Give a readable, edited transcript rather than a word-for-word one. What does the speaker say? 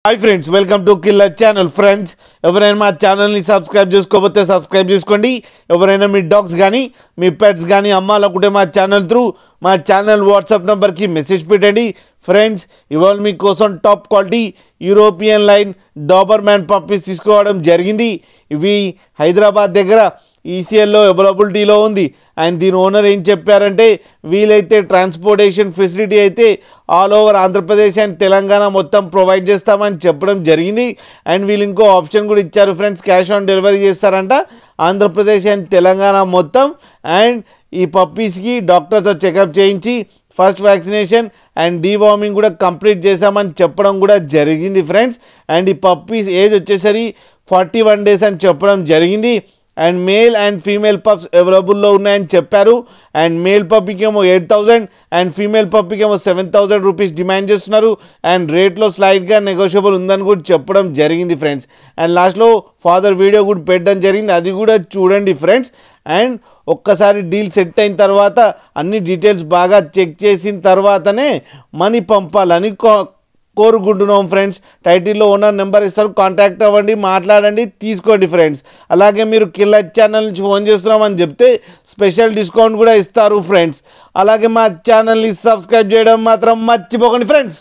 Hi friends, welcome to killer channel. Friends, ఎవరైనా మా ఛానల్ని సబ్స్క్రైబ్ చేసుకోకపోతే సబ్స్క్రైబ్ చేసుకోండి. ఎవరైనా మీ డాగ్స్ కానీ మీ పెట్స్ కానీ అమ్మాలనుకుంటే మా ఛానల్ త్రూ మా ఛానల్ వాట్సాప్ నెంబర్కి మెసేజ్ పెట్టండి. ఫ్రెండ్స్, ఇవాళ మీకోసం top quality European line Doberman puppies తీసుకోవడం జరిగింది. ఇవి హైదరాబాద్ దగ్గర ఈసీఎల్లో అవైలబిలిటీలో ఉంది. అండ్ దీని ఓనర్ ఏం చెప్పారంటే, వీలైతే ట్రాన్స్పోర్టేషన్ ఫెసిలిటీ అయితే all over Andhra Pradesh and Telangana మొత్తం ప్రొవైడ్ చేస్తామని చెప్పడం జరిగింది. అండ్ వీళ్ళు ఇంకో ఆప్షన్ కూడా ఇచ్చారు ఫ్రెండ్స్, క్యాష్ ఆన్ డెలివరీ చేస్తారంట ఆంధ్రప్రదేశ్ అండ్ తెలంగాణ మొత్తం. అండ్ ఈ పప్పీస్కి డాక్టర్తో చెకప్ చేయించి ఫస్ట్ వ్యాక్సినేషన్ అండ్ డీవార్మింగ్ కూడా కంప్లీట్ చేశామని చెప్పడం కూడా జరిగింది ఫ్రెండ్స్. అండ్ ఈ పప్పీస్ ఏజ్ వచ్చేసరి 41 days అని చెప్పడం జరిగింది. And male and female pups అవైలబుల్లో ఉన్నాయని చెప్పారు. అండ్ మేల్ పప్పీకి ఏమో 8,000 అండ్ ఫీమేల్ పప్పీకి ఏమో 7,000 రూపీస్ డిమాండ్ చేస్తున్నారు. అండ్ రేట్లో స్లైడ్గా నెగోషియబుల్ ఉందని కూడా చెప్పడం జరిగింది ఫ్రెండ్స్. అండ్ లాస్ట్లో ఫాదర్ వీడియో కూడా పెట్టడం జరిగింది, అది కూడా చూడండి ఫ్రెండ్స్. అండ్ ఒక్కసారి డీల్ సెట్ అయిన తర్వాత అన్ని డీటెయిల్స్ బాగా చెక్ చేసిన తర్వాతనే మనీ పంపాలని కోరుకుంటున్నాం ఫ్రెండ్స్. టైటిల్లో ఓనర్ నెంబర్ ఇస్తారు, కాంటాక్ట్ అవ్వండి, మాట్లాడండి, తీసుకోండి ఫ్రెండ్స్. అలాగే మీరు కిల్లర్ ఛానల్ నుంచి ఫోన్ చేస్తున్నామని చెప్తే స్పెషల్ డిస్కౌంట్ కూడా ఇస్తారు ఫ్రెండ్స్. అలాగే మా ఛానల్ని సబ్స్క్రైబ్ చేయడం మాత్రం మర్చిపోకండి ఫ్రెండ్స్.